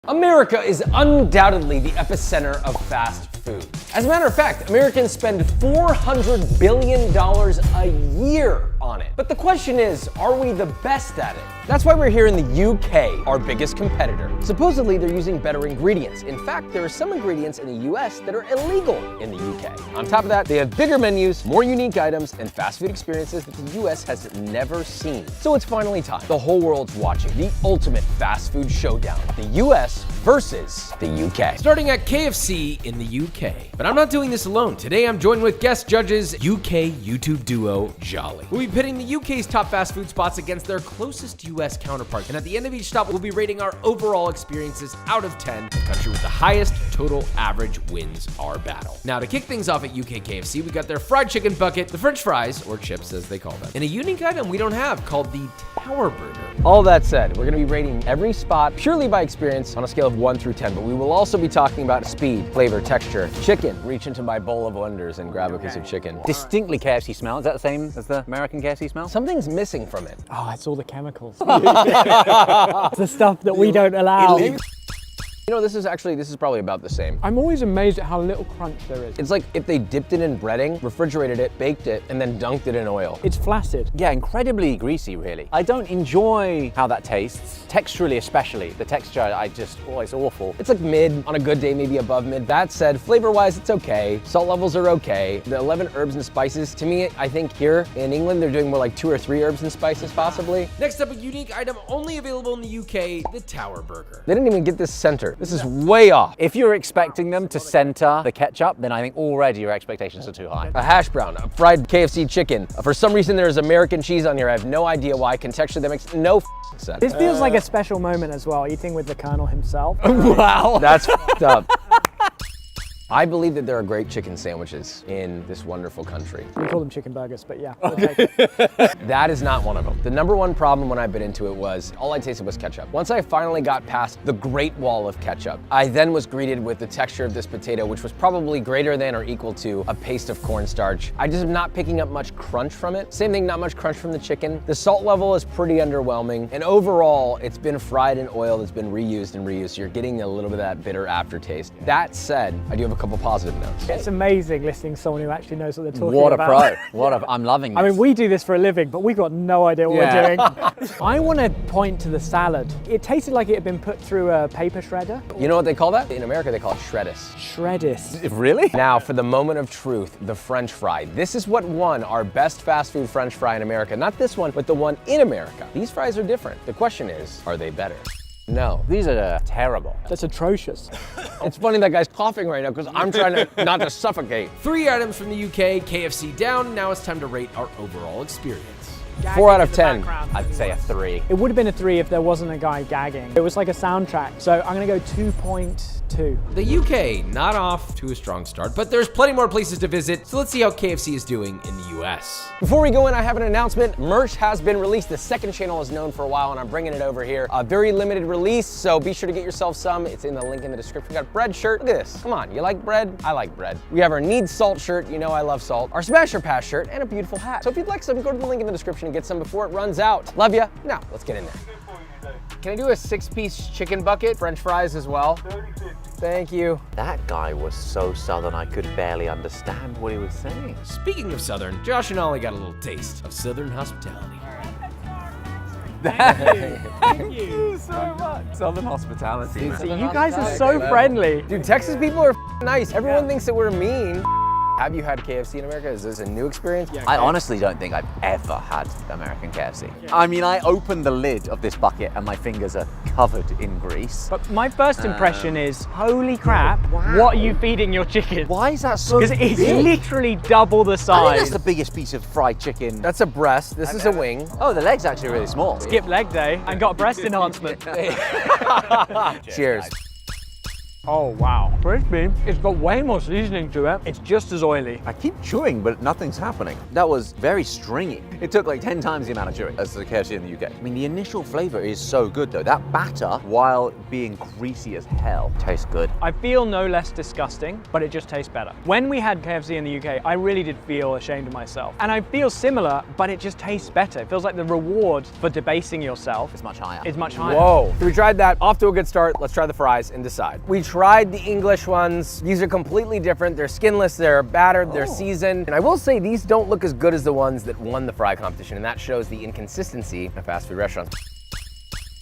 America is undoubtedly the epicenter of fast food. As a matter of fact, Americans spend $400 billion a year on it. But the question is, are we the best at it? That's why we're here in the UK, our biggest competitor. Supposedly, they're using better ingredients. In fact, there are some ingredients in the US that are illegal in the UK. On top of that, they have bigger menus, more unique items, and fast food experiences that the US has never seen. So it's finally time. The whole world's watching the ultimate fast food showdown. The US versus the UK. Starting at KFC in the UK. But I'm not doing this alone. Today I'm joined with guest judges, UK YouTube duo Jolly. We'll be pitting the UK's top fast food spots against their closest US counterparts. And at the end of each stop, we'll be rating our overall experiences out of 10. The country with the highest total average wins our battle. Now to kick things off at UK KFC, we got their fried chicken bucket, the French fries, or chips as they call them, and a unique item we don't have called the Tower Burger. All that said, we're gonna be rating every spot purely by experience on a scale of 1 through 10, but we will also be talking about speed, flavor, texture, chicken. Reach into my bowl of wonders and grab a piece of chicken. Distinctly KFC smell. Is that the same as the American KFC smell? Something's missing from it. Oh, it's all the chemicals. It's the stuff that we don't allow. You know, this is probably about the same. I'm always amazed at how little crunch there is. It's like if they dipped it in breading, refrigerated it, baked it, and then dunked it in oil. It's flaccid. Yeah, incredibly greasy, really. I don't enjoy how that tastes, texturally especially. The texture, it's awful. It's like mid, on a good day, maybe above mid. That said, flavor-wise, it's okay. Salt levels are okay. The 11 herbs and spices, to me, I think here in England, they're doing more like 2 or 3 herbs and spices, possibly. Next up, a unique item only available in the UK, the Tower Burger. They didn't even get this center. This is way off. If you're expecting them to center the ketchup, then I think already your expectations are too high. A hash brown, a fried KFC chicken. For some reason, there's American cheese on here. I have no idea why. Contextually, that makes no sense. This feels like a special moment as well, eating with the Colonel himself. Wow. That's f***ed up. I believe that there are great chicken sandwiches in this wonderful country. We call them chicken burgers, but yeah. That is not one of them. The number one problem when I bit into it was, all I tasted was ketchup. Once I finally got past the great wall of ketchup, I then was greeted with the texture of this potato, which was probably greater than or equal to a paste of cornstarch. I just am not picking up much crunch from it. Same thing, not much crunch from the chicken. The salt level is pretty underwhelming. And overall, it's been fried in oil that's been reused and reused. So you're getting a little bit of that bitter aftertaste. That said, I do have a couple positive notes. It's amazing listening to someone who actually knows what they're talking about. What a pro. I'm loving this. I mean, we do this for a living, but we've got no idea what we're doing. I want to point to the salad. It tasted like it had been put through a paper shredder. You know what they call that? In America, they call it shreddis. Shreddis. Really? Now, for the moment of truth, the French fry. This is what won our best fast food French fry in America. Not this one, but the one in America. These fries are different. The question is, are they better? No. These are terrible. That's atrocious. It's funny that guy's coughing right now because I'm trying to not to suffocate. 3 items from the UK, KFC down. Now it's time to rate our overall experience. 4 out of 10. I'd say a 3. It would have been a 3 if there wasn't a guy gagging. It was like a soundtrack. So I'm gonna go 2.2. The UK, not off to a strong start, but there's plenty more places to visit, so let's see how KFC is doing in the US. Before we go in, I have an announcement. Merch has been released. The second channel is known for a while, and I'm bringing it over here. A very limited release, so be sure to get yourself some. It's in the link in the description. We got a bread shirt. Look at this. Come on, you like bread? I like bread. We have our Need Salt shirt. You know I love salt. Our Smasher Pass shirt, and a beautiful hat. So if you'd like some, go to the link in the description and get some before it runs out. Love ya. Now, let's get in there. Can I do a 6-piece chicken bucket? French fries as well? Thank you. That guy was so southern I could barely understand what he was saying. Speaking of Southern, Josh and Ollie got a little taste of Southern hospitality. Thank you so much. Southern hospitality. You guys are so friendly. Dude, Texas people are nice. Everyone thinks that we're mean. Have you had KFC in America? Is this a new experience? I honestly don't think I've ever had American KFC. I mean, I opened the lid of this bucket and my fingers are covered in grease. But my first impression is, holy crap, what are you feeding your chicken? Why is that so big? Because it's literally double the I size. think that's the biggest piece of fried chicken. That's a breast. This is a wing. Oh, the leg's actually really small. Skip leg day and got breast enhancement. Cheers. Oh wow, crispy. It's got way more seasoning to it. It's just as oily. I keep chewing, but nothing's happening. That was very stringy. It took like 10 times the amount of chewing as the KFC in the UK. I mean, the initial flavor is so good though. That batter, while being greasy as hell, tastes good. I feel no less disgusting, but it just tastes better. When we had KFC in the UK, I really did feel ashamed of myself. And I feel similar, but it just tastes better. It feels like the reward for debasing yourself It's much higher. is much higher. Whoa. So we tried that, off to a good start. Let's try the fries and decide. We tried the English ones. These are completely different. They're skinless, they're battered, they're seasoned. And I will say these don't look as good as the ones that won the fry competition, and that shows the inconsistency of fast food restaurants.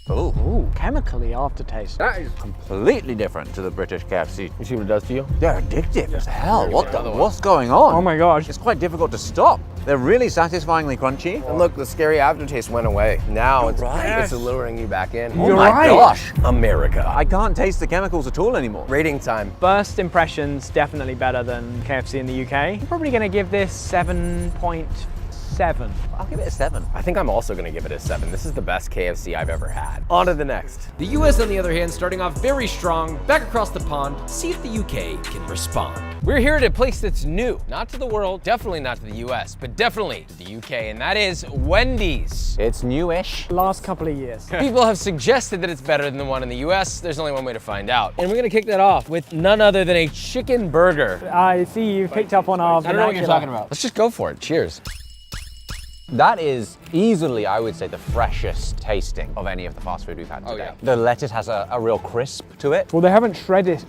Ooh, chemically aftertaste. That is completely different to the British KFC. You see what it does to you? They're addictive as hell. What's going on? Oh my gosh. It's quite difficult to stop. They're really satisfyingly crunchy. And look, the scary aftertaste went away. Now it's right. luring you back in. Oh my gosh. America. I can't taste the chemicals at all anymore. Rating time. First impressions, definitely better than KFC in the UK. I'm probably gonna give this 7.7. I'll give it a 7. I think I'm also gonna give it a 7. This is the best KFC I've ever had. On to the next. The US, on the other hand, starting off very strong, back across the pond, see if the UK can respond. We're here at a place that's new, not to the world, definitely not to the US, but definitely to the UK, and that is Wendy's. It's newish. Last couple of years. People have suggested that it's better than the one in the US. There's only one way to find out. And we're gonna kick that off with none other than a chicken burger. I see you picked up on our vernacular. about. Let's just go for it. Cheers. That is easily, I would say, the freshest tasting of any of the fast food we've had today. yeah. The lettuce has a real crisp to it. Well, they haven't shredded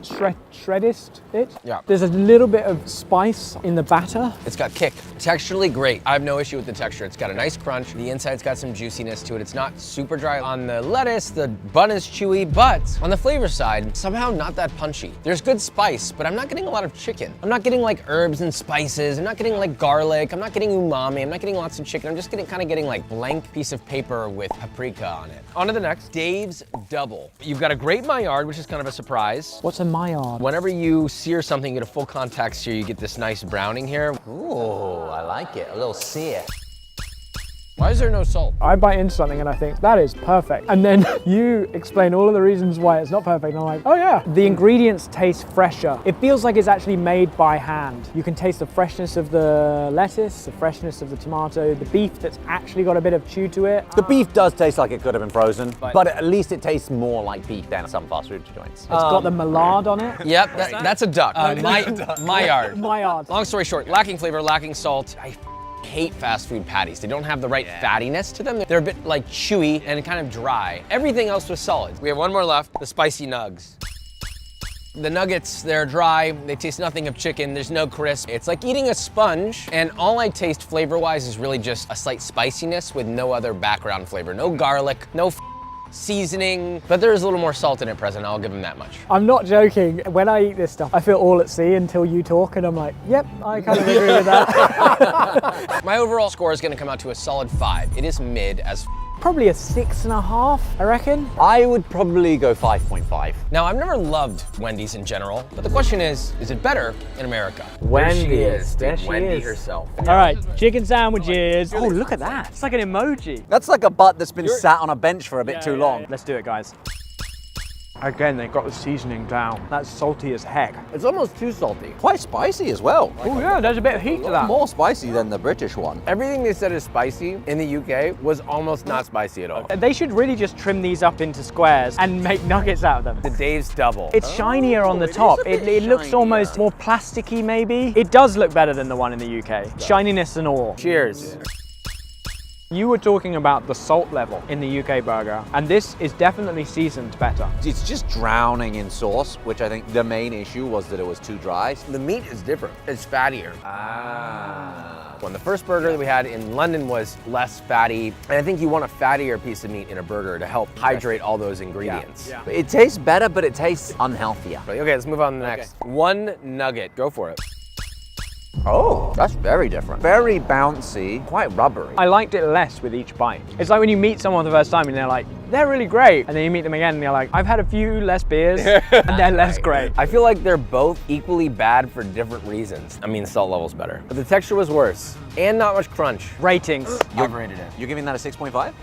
it. Yeah. There's a little bit of spice in the batter. It's got kick. Texturally great. I have no issue with the texture. It's got a nice crunch. The inside's got some juiciness to it. It's not super dry on the lettuce. The bun is chewy, but on the flavor side, somehow not that punchy. There's good spice, but I'm not getting a lot of chicken. I'm not getting like herbs and spices. I'm not getting like garlic. I'm not getting umami. I'm not getting lots of chicken. I'm just kind of getting like blank piece of paper with paprika on it. On to the next, Dave's Double. You've got a great Maillard, which is kind of a surprise. What's a Maillard? Whenever you sear something, you get a full contact sear, you get this nice browning here. Ooh, I like it. A little sear. Why is there no salt? I bite into something and I think, that is perfect. And then you explain all of the reasons why it's not perfect. And I'm like, oh yeah. The ingredients taste fresher. It feels like it's actually made by hand. You can taste the freshness of the lettuce, the freshness of the tomato, the beef that's actually got a bit of chew to it. The beef does taste like it could have been frozen, but at least it tastes more like beef than some fast food joints. It's got the Maillard on it. Yep, that's a duck. Maillard. Maillard. Long story short, lacking flavor, lacking salt. I hate fast food patties. They don't have the right fattiness to them. They're a bit like chewy and kind of dry. Everything else was solid. We have one more left, the spicy nugs. The nuggets, they're dry, they taste nothing of chicken, there's no crisp. It's like eating a sponge, and all I taste flavor-wise is really just a slight spiciness with no other background flavor. No garlic, no seasoning, but there is a little more salt in it present, I'll give them that much. I'm not joking. When I eat this stuff, I feel all at sea until you talk and I'm like, yep, I kind of agree with that. My overall score is gonna come out to a solid 5. It is mid as Probably a 6.5, I reckon. I would probably go 5.5. Now, I've never loved Wendy's in general, but the question is it better in America? Wendy's. There There she she Wendy is. herself. All right, chicken sandwiches. Oh, look at that. It's like an emoji. That's like a butt that's been sat on a bench for a bit too long. Let's do it, guys. Again, they've got the seasoning down. That's salty as heck. It's almost too salty. Quite spicy as well. Oh yeah, there's a bit of heat to that. More spicy than the British one. Everything they said is spicy in the UK was almost not spicy at all. They should really just trim these up into squares and make nuggets out of them. The Dave's Double. It's shinier on the top. It looks almost more plasticky maybe. It does look better than the one in the UK. Shininess and all. Cheers. You were talking about the salt level in the UK burger, and this is definitely seasoned better. It's just drowning in sauce, which I think the main issue was that it was too dry. The meat is different. It's fattier. Ah. When the first burger that we had in London was less fatty, and I think you want a fattier piece of meat in a burger to help hydrate all those ingredients. Yeah. It tastes better, but it tastes unhealthier. Okay, let's move on to the next. One nugget. Go for it. Oh, that's very different. Very bouncy, quite rubbery. I liked it less with each bite. It's like when you meet someone the first time and they're like, they're really great. And then you meet them again and you're like, I've had a few less beers and they're less great. I feel like they're both equally bad for different reasons. I mean, the salt level's better, but the texture was worse and not much crunch. Ratings. I've rated it. You're giving that a 6.5?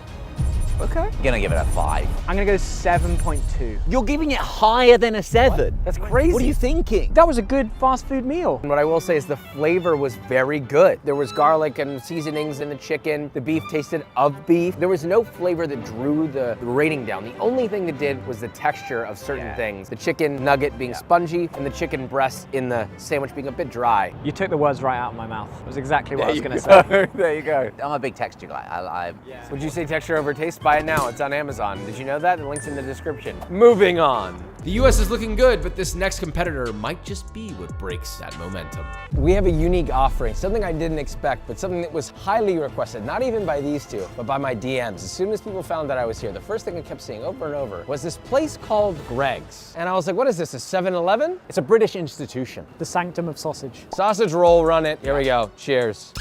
Okay. Gonna give it a 5. I'm gonna go 7.2. You're giving it higher than a 7. That's crazy. What are you thinking? That was a good fast food meal. What I will say is the flavor was very good. There was garlic and seasonings in the chicken. The beef tasted of beef. There was no flavor that drew the rating down. The only thing that did was the texture of certain things. The chicken nugget being spongy and the chicken breast in the sandwich being a bit dry. You took the words right out of my mouth. It was exactly what I was gonna say. There you go. I'm a big texture guy. Would you say texture over taste? Buy it now. It's on Amazon. Did you know that? The link's in the description. Moving on. The US is looking good, but this next competitor might just be what breaks that momentum. We have a unique offering, something I didn't expect, but something that was highly requested, not even by these two, but by my DMs. As soon as people found that I was here, the first thing I kept seeing over and over was this place called Greg's. And I was like, what is this, a 7-Eleven? It's a British institution. The sanctum of sausage. Sausage roll, run it. Here we go. Cheers.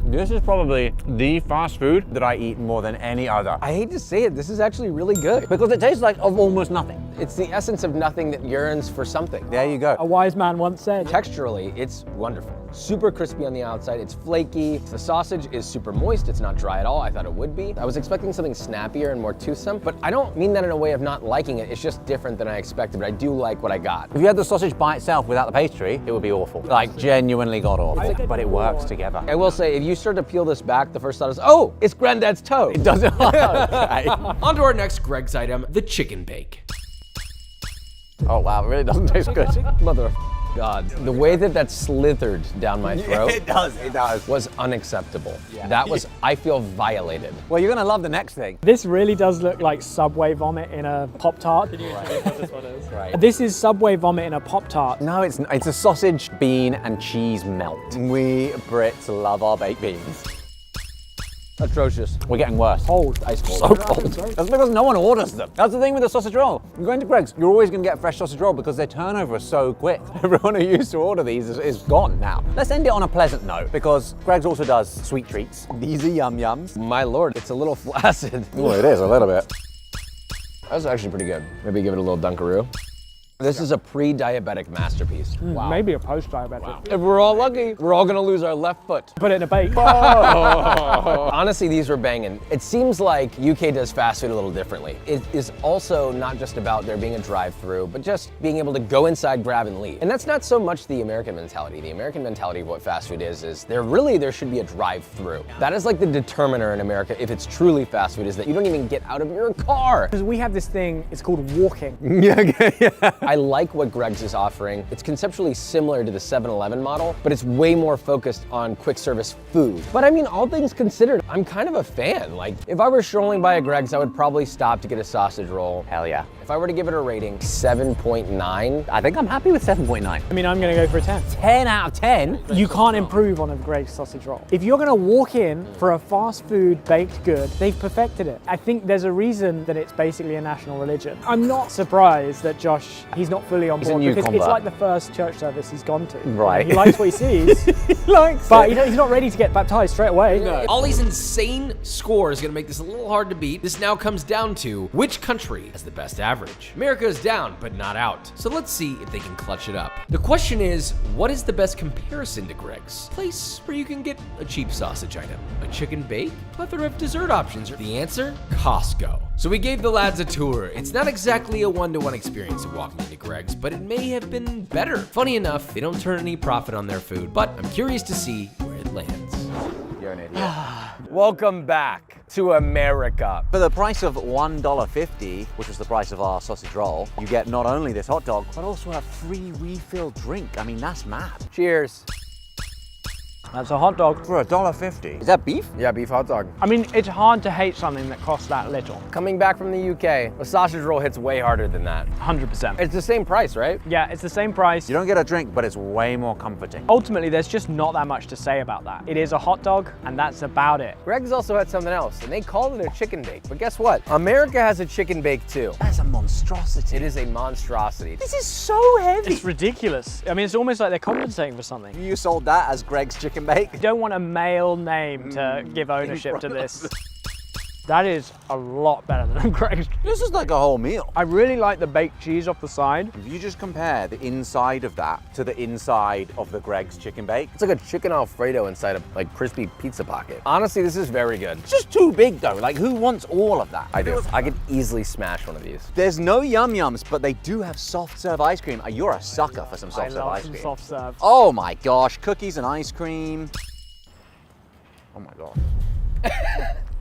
This is probably the fast food that I eat more than any other. I hate to say it, this is actually really good. Because it tastes like of almost nothing. It's the essence of nothing that yearns for something. There you go. A wise man once said. Texturally, it's wonderful. Super crispy on the outside, it's flaky. The sausage is super moist, it's not dry at all. I thought it would be. I was expecting something snappier and more toothsome, but I don't mean that in a way of not liking it. It's just different than I expected, but I do like what I got. If you had the sausage by itself without the pastry, it would be awful. Like genuinely god awful. But it works together. I will say, if you start to peel this back, the first thought is, oh, it's Granddad's toe. It doesn't. Okay. On to our next Greg's item, the chicken bake. Oh wow, it really doesn't taste good. Mother God. The way that that slithered down my throat It does. was unacceptable. That was, I feel violated. Well, you're gonna love the next thing. This really does look like Subway vomit in a Pop-Tart. Right. This is Subway vomit in a Pop-Tart. No, it's a sausage, bean, and cheese melt. We Brits love our baked beans. Atrocious. We're getting worse. Cold. Ice cold. So cold. That's because no one orders them. That's the thing with the sausage roll. You're going to Greg's, you're always going to get a fresh sausage roll because their turnover is so quick. Everyone who used to order these is gone now. Let's end it on a pleasant note because Greg's also does sweet treats. These are yum yums. My lord, it's a little flaccid. Well, it is a little bit. That's actually pretty good. Maybe give it a little Dunkaroo. This is a pre-diabetic masterpiece. Wow. Maybe a post-diabetic. Wow. If we're all lucky, we're all gonna lose our left foot. Put it in a bake. Honestly, these were banging. It seems like UK does fast food a little differently. It is also not just about there being a drive-through, but just being able to go inside, grab, and leave. And that's not so much the American mentality. The American mentality of what fast food is there should be a drive-through. That is like the determiner in America, if it's truly fast food, is that you don't even get out of your car. Because we have this thing, it's called walking. I like what Greg's is offering. It's conceptually similar to the 7-Eleven model, but it's way more focused on quick service food. But I mean, all things considered, I'm kind of a fan. Like, if I were strolling by a Greg's, I would probably stop to get a sausage roll. Hell yeah. If I were to give it a rating, 7.9. I think I'm happy with 7.9. I mean, I'm gonna go for a 10. 10 out of 10? You can't improve on a Greg's sausage roll. If you're gonna walk in for a fast food baked good, they've perfected it. I think there's a reason that it's basically a national religion. I'm not surprised that Josh, he's not fully on board because it's like the first church service he's gone to. Right. He likes what he sees. He likes but it. he's not ready to get baptized straight away. No. Ollie's insane score is going to make this a little hard to beat. This now comes down to which country has the best average. America is down, but not out. So let's see if they can clutch it up. The question is, what is the best comparison to Greg's? Place where you can get a cheap sausage item, a chicken bake, plethora of dessert options. The answer? Costco. So we gave the lads a tour. It's not exactly a one-to-one experience of walking into Greg's, but it may have been better. Funny enough, they don't turn any profit on their food, but I'm curious to see where it lands. You're an idiot. Welcome back to America. For the price of $1.50, which was the price of our sausage roll, you get not only this hot dog, but also a free refill drink. I mean, that's mad. Cheers. That's a hot dog. For $1.50. Is that beef? Yeah, beef hot dog. I mean, it's hard to hate something that costs that little. Coming back from the UK, a sausage roll hits way harder than that. 100%. It's the same price, right? Yeah, it's the same price. You don't get a drink, but it's way more comforting. Ultimately, there's just not that much to say about that. It is a hot dog, and that's about it. Greg's also had something else, and they called it a chicken bake. But guess what? America has a chicken bake too. That's a monstrosity. It is a monstrosity. This is so heavy. It's ridiculous. I mean, it's almost like they're compensating for something. You sold that as Greg's chicken bake? You don't want a male name to give ownership to this. That is a lot better than Greg's. This is like a whole meal. I really like the baked cheese off the side. If you just compare the inside of that to the inside of the Greg's chicken bake, It's like a chicken Alfredo inside a like crispy pizza pocket. Honestly, this is very good. it's just too big though. Like, who wants all of that? I do. I could easily smash one of these. There's no yum yums, but they do have soft serve ice cream. You're a sucker for some I soft serve love ice some cream. soft serve. Oh my gosh, cookies and ice cream. Oh my gosh.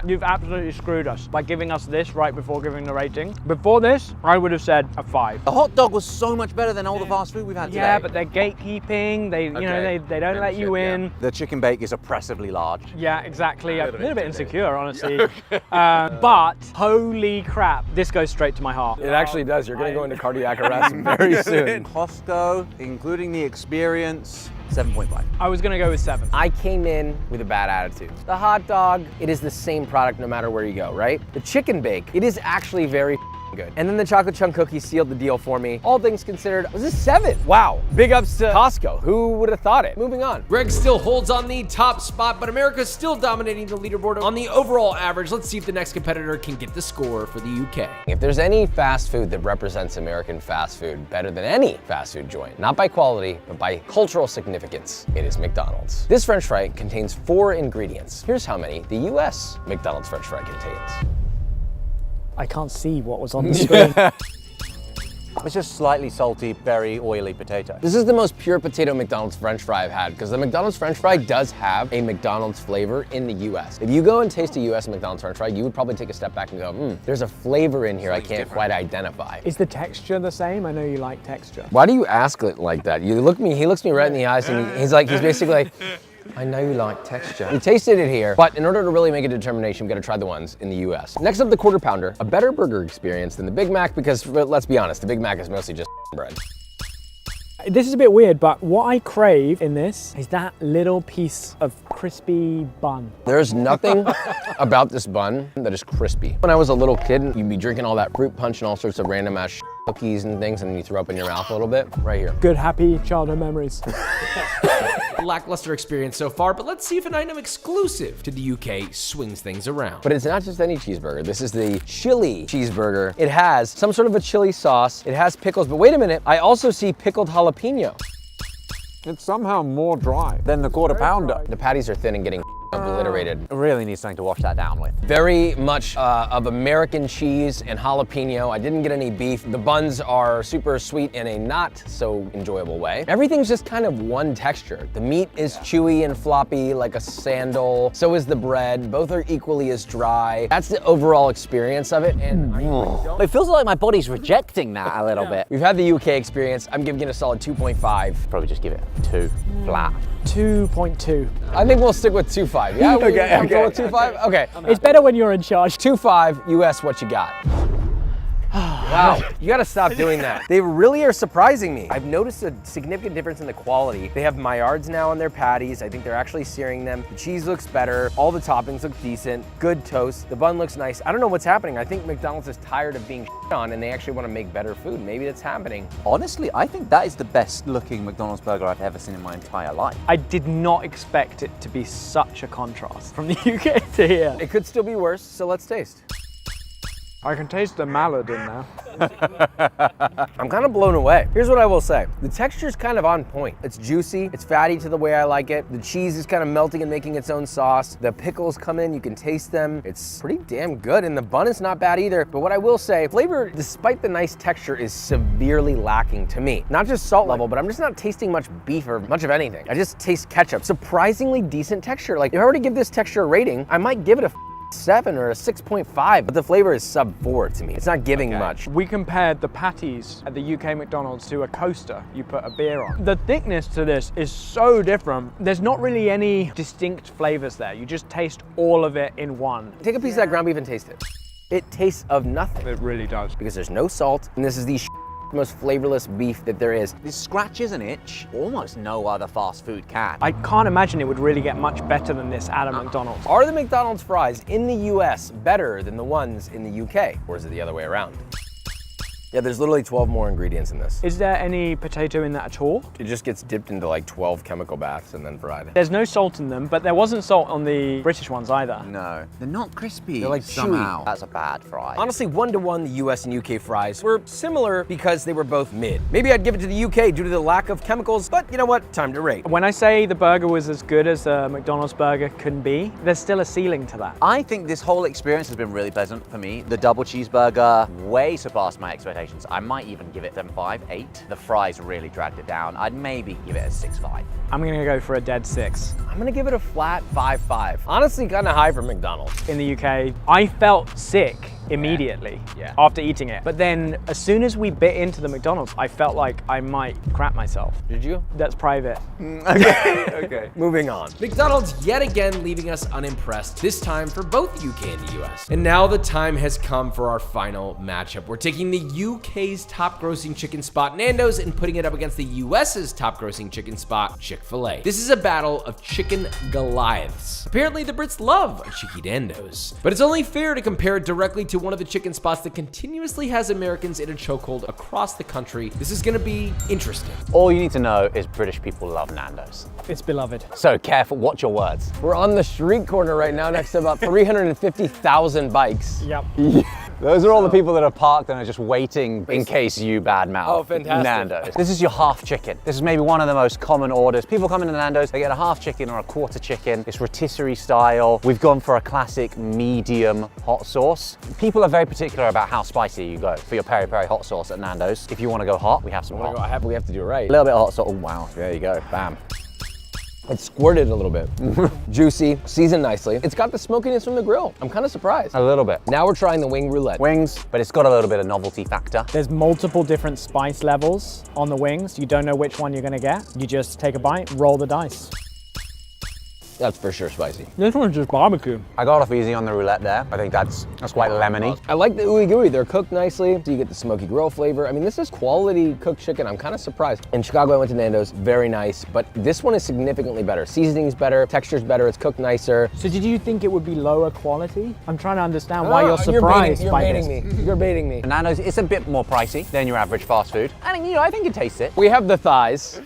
You've absolutely screwed us by giving us this right before giving the rating. Before this, I would have said a 5. The hot dog was so much better than all the fast food we've had today. Yeah, but they're gatekeeping. They, you know, they don't let you in. The chicken bake is oppressively large. Yeah, exactly. A little bit insecure, honestly. But holy crap, this goes straight to my heart. It actually does. You're gonna go into cardiac arrest very soon. Costco, including the experience, 7.5. I was gonna go with 7. I came in with a bad attitude. The hot dog, it is the same product no matter where you go, right? The chicken bake, it is actually very good. And then the chocolate chunk cookie sealed the deal for me. All things considered, was this 7? Wow. Big ups to Costco. Who would have thought it? Moving on. Greg still holds on the top spot, but America's still dominating the leaderboard on the overall average. Let's see if the next competitor can get the score for the UK. If there's any fast food that represents American fast food better than any fast food joint, not by quality, but by cultural significance, it is McDonald's. This French fry contains 4 ingredients. Here's how many the US McDonald's French fry contains. I can't see what was on the screen. It's just slightly salty, very oily potato. This is the most pure potato McDonald's French fry I've had, because the McDonald's French fry does have a McDonald's flavor in the US. If you go and taste a US McDonald's French fry, you would probably take a step back and go, there's a flavor in here I can't quite identify. Is the texture the same? I know you like texture. Why do you ask it like that? He looks me right in the eyes and he's basically like, I know you like texture. We tasted it here, but in order to really make a determination, we gotta try the ones in the US. Next up, the Quarter Pounder, a better burger experience than the Big Mac because, let's be honest, the Big Mac is mostly just bread. This is a bit weird, but what I crave in this is that little piece of crispy bun. There's nothing about this bun that is crispy. When I was a little kid, you'd be drinking all that fruit punch and all sorts of random ass cookies and things, and then you throw up in your mouth a little bit, right here. Good, happy childhood memories. Lackluster experience so far, but let's see if an item exclusive to the UK swings things around. But it's not just any cheeseburger. This is the chili cheeseburger. It has some sort of a chili sauce. It has pickles, but wait a minute. I also see pickled jalapeno. It's somehow more dry than the Quarter Pounder. The patties are thin and getting obliterated. Really need something to wash that down with. Very much of American cheese and jalapeno. I didn't get any beef. The buns are super sweet in a not so enjoyable way. Everything's just kind of one texture. The meat is chewy and floppy like a sandal. So is the bread. Both are equally as dry. That's the overall experience of it. And It feels like my body's rejecting that a little bit. we've had the UK experience. I'm giving it a solid 2.5. Probably just give it 2 flat. 2.2. I think we'll stick with 2.5. Yeah, Okay, okay. With 2.5? Okay. It's better when you're in charge. 2.5 US, what you got? Wow, you gotta stop doing that. They really are surprising me. I've noticed a significant difference in the quality. They have Maillards now on their patties. I think they're actually searing them. The cheese looks better. All the toppings look decent. Good toast. The bun looks nice. I don't know what's happening. I think McDonald's is tired of being shit on and they actually want to make better food. Maybe that's happening. Honestly, I think that is the best looking McDonald's burger I've ever seen in my entire life. I did not expect it to be such a contrast from the UK to here. It could still be worse, so let's taste. I can taste the mallard in there. I'm kind of blown away. Here's what I will say. The texture's kind of on point. It's juicy, it's fatty to the way I like it. The cheese is kind of melting and making its own sauce. The pickles come in, you can taste them. It's pretty damn good, and the bun is not bad either. But what I will say, flavor, despite the nice texture, is severely lacking to me. Not just salt level, but I'm just not tasting much beef or much of anything. I just taste ketchup. Surprisingly decent texture. Like, if I were to give this texture a rating, I might give it a 7 or a 6.5, but the flavor is sub 4 to me. It's not giving much. We compared the patties at the UK McDonald's to a coaster you put a beer on. The thickness to this is so different. There's not really any distinct flavors there. You just taste all of it in one. Take a piece of that ground beef and taste it. It tastes of nothing. It really does. Because there's no salt, and this is the most flavorless beef that there is. This scratches an itch almost no other fast food can. I can't imagine it would really get much better than this at a McDonald's. Are the McDonald's fries in the US better than the ones in the UK? Or is it the other way around? Yeah, there's literally 12 more ingredients in this. Is there any potato in that at all? It just gets dipped into like 12 chemical baths and then fried. There's no salt in them, but there wasn't salt on the British ones either. No, they're not crispy. They're like somehow. chewy. That's a bad fry. Honestly, 1-to-1, the US and UK fries were similar because they were both mid. Maybe I'd give it to the UK due to the lack of chemicals, but you know what? Time to rate. When I say the burger was as good as a McDonald's burger can be, there's still a ceiling to that. I think this whole experience has been really pleasant for me. The double cheeseburger way surpassed my expectations. I might even give it 7.5, 8. The fries really dragged it down. I'd maybe give it a 6.5. I'm gonna go for a dead 6. I'm gonna give it a flat 5.5. Honestly, kind of high for McDonald's. In the UK, I felt sick immediately after eating it. But then as soon as we bit into the McDonald's, I felt like I might crap myself. Did you? That's private. Okay. Moving on. McDonald's yet again leaving us unimpressed, this time for both the UK and the US. And now the time has come for our final matchup. We're taking the UK's top grossing chicken spot, Nando's, and putting it up against the US's top grossing chicken spot, Chick-fil-A. This is a battle of chicken Goliaths. Apparently the Brits love a cheeky Nando's, but it's only fair to compare it directly to one of the chicken spots that continuously has Americans in a chokehold across the country. This is gonna be interesting. All you need to know is British people love Nando's. It's beloved. So careful, watch your words. We're on the street corner right now next to about 350,000 bikes. Yep. Those are all the people that are parked and are just waiting in case you badmouth Oh, fantastic. Nando's. This is your half chicken. This is maybe one of the most common orders. People come into Nando's, they get a half chicken or a quarter chicken. It's rotisserie style. We've gone for a classic medium hot sauce. People are very particular about how spicy you go for your peri peri hot sauce at Nando's. If you want to go hot, we have some hot. We have to do it right. A little bit of hot sauce. Oh wow, there you go, bam. It's squirted a little bit. Juicy, seasoned nicely. It's got the smokiness from the grill. I'm kind of surprised. A little bit. Now we're trying the wing roulette. Wings, but it's got a little bit of novelty factor. There's multiple different spice levels on the wings. You don't know which one you're gonna get. You just take a bite, roll the dice. That's for sure spicy. This one's just barbecue. I got off easy on the roulette there. I think that's quite lemony. I like the ooey gooey. They're cooked nicely, so you get the smoky grill flavor. I mean, this is quality cooked chicken. I'm kind of surprised. In Chicago, I went to Nando's, very nice, but this one is significantly better. Seasoning's better, texture's better, it's cooked nicer. So did you think it would be lower quality? I'm trying to understand why you're surprised You're by baiting this. me. You're baiting me. Nando's, it's a bit more pricey than your average fast food. And I think you taste it. We have the thighs.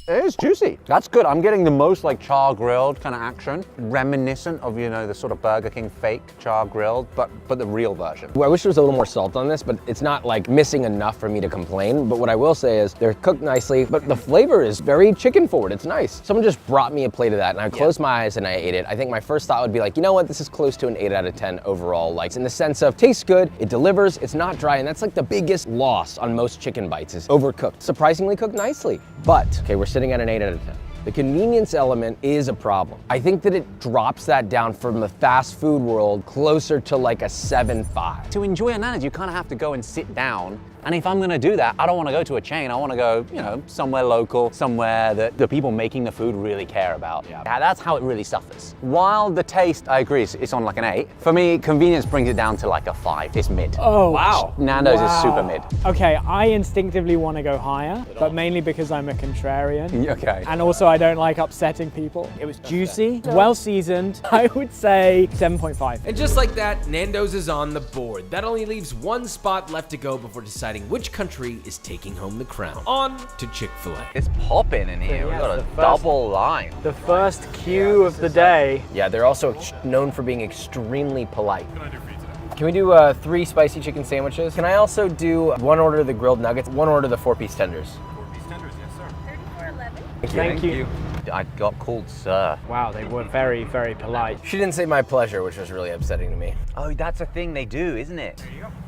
It is juicy. That's good. I'm getting the most like char grilled kind of action, reminiscent of, the sort of Burger King fake char grilled, but the real version. I wish there was a little more salt on this, but it's not like missing enough for me to complain. But what I will say is they're cooked nicely, but the flavor is very chicken forward. It's nice. Someone just brought me a plate of that and I closed my eyes and I ate it. I think my first thought would be like, you know what? This is close to an 8 out of 10 overall. Like in the sense of tastes good, it delivers, it's not dry. And that's like the biggest loss on most chicken bites is overcooked. Surprisingly cooked nicely. But, okay, we're sitting at an 8 out of 10. The convenience element is a problem. I think that it drops that down from the fast food world closer to like a 7.5. To enjoy a Nando's, you kind of have to go and sit down. And if I'm gonna do that, I don't wanna go to a chain. I wanna go, somewhere local, somewhere that the people making the food really care about. Yeah, that's how it really suffers. While the taste, I agree, it's on like an 8. For me, convenience brings it down to like a 5. It's mid. Oh, wow. Nando's is super mid. Okay, I instinctively want to go higher, but mainly because I'm a contrarian. Okay. And also I don't like upsetting people. It was juicy, well seasoned. I would say 7.5. And just like that, Nando's is on the board. That only leaves one spot left to go before deciding which country is taking home the crown. On to Chick-fil-A. It's popping in here. We've got a double line. The first cue of the day. Yeah, they're also known for being extremely polite. Can we do 3 spicy chicken sandwiches? Can I also do 1 order of the grilled nuggets, 1 order of the 4-piece tenders? 4-piece tenders, yes sir. 34.11. Thank you. I got called sir. Wow, they were very, very polite. She didn't say my pleasure, which was really upsetting to me. Oh, that's a thing they do, isn't it?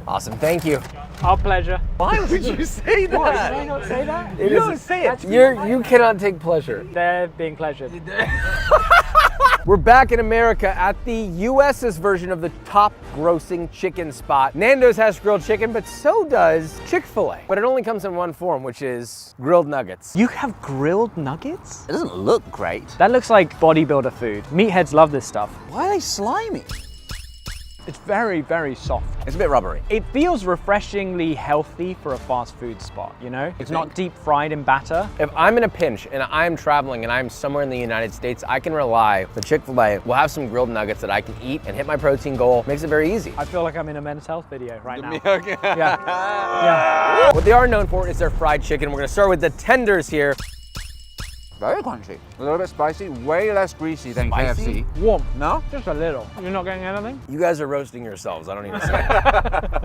Awesome, thank you. Our pleasure. Why would you say that? What, did I not say that? It don't say it. You cannot take pleasure. They're being pleasured. We're back in America at the US's version of the top grossing chicken spot. Nando's has grilled chicken, but so does Chick-fil-A. But it only comes in one form, which is grilled nuggets. You have grilled nuggets? It doesn't look great. That looks like bodybuilder food. Meatheads love this stuff. Why are they slimy? It's very, very soft. It's a bit rubbery. It feels refreshingly healthy for a fast food spot, you know? It's not deep fried in batter. If I'm in a pinch and I'm traveling and I'm somewhere in the United States, I can rely the Chick-fil-A will have some grilled nuggets that I can eat and hit my protein goal. Makes it very easy. I feel like I'm in a men's health video right now. Okay. Yeah. What they are known for is their fried chicken. We're gonna start with the tenders here. Very crunchy. A little bit spicy, way less greasy than Spicy? KFC. Warm. No? Just a little. You're not getting anything? You guys are roasting yourselves. I don't even say.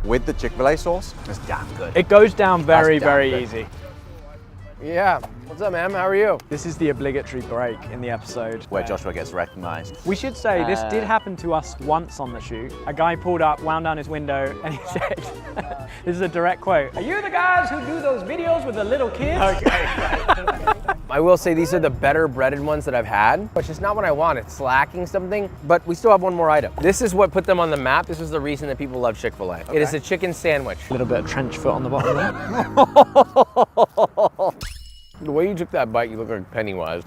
With the Chick-fil-A sauce, it's damn good. It goes down very, That's damn very good. easy. Yeah. What's up, man? How are you? This is the obligatory break in the episode. Where Joshua gets recognized. We should say this did happen to us once on the shoot. A guy pulled up, wound down his window, and he said, this is a direct quote, "Are you the guys who do those videos with the little kids?" I will say these are the better breaded ones that I've had, which is not what I want. It's lacking something, but we still have one more item. This is what put them on the map. This was the reason that people love Chick-fil-A. It is a chicken sandwich. A little bit of trench foot on the bottom there. The way you took that bite, you look like Pennywise.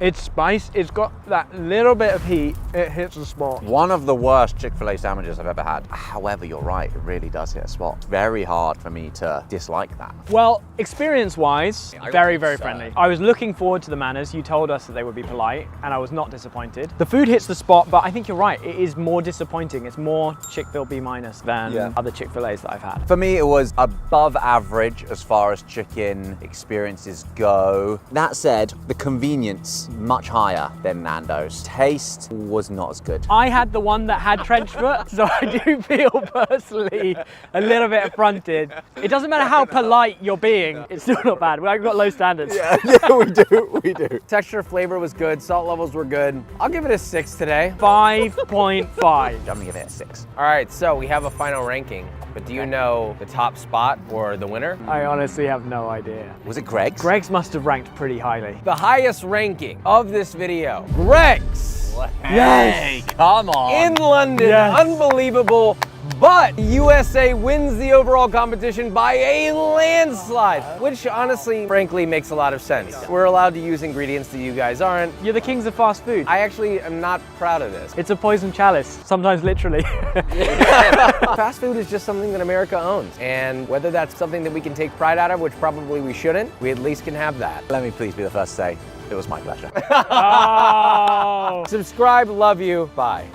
It's spice, it's got that little bit of heat, it hits the spot. One of the worst Chick-fil-A sandwiches I've ever had. However, you're right, it really does hit a spot. Very hard for me to dislike that. Well, experience-wise, I very, got very concerned. friendly. I was looking forward to the manners. You told us that they would be polite, and I was not disappointed. The food hits the spot, but I think you're right. It is more disappointing. It's more Chick-fil B- than other Chick-fil-A's that I've had. For me, it was above average as far as chicken experiences go. That said, the convenience, much higher than Nando's. Taste was not as good. I had the one that had trench foot, so I do feel personally a little bit affronted. It doesn't matter how polite you're being, it's still not bad. We've got low standards. Yeah, we do. Texture, flavor was good. Salt levels were good. I'll give it a 6 today. 5.5. I'm gonna give it a 6. All right, so we have a final ranking, but do you know the top spot or the winner? I honestly have no idea. Was it Greg's? Greg's must have ranked pretty highly. The highest ranking of this video, Greg's. Yes! Come on. In London, Yes. Unbelievable. But USA wins the overall competition by a landslide, which honestly, frankly, makes a lot of sense. We're allowed to use ingredients that you guys aren't. You're the kings of fast food. I actually am not proud of this. It's a poison chalice, sometimes literally. Fast food is just something that America owns. And whether that's something that we can take pride out of, which probably we shouldn't, we at least can have that. Let me please be the first to say, it was my pleasure. Oh. Subscribe, love you, bye.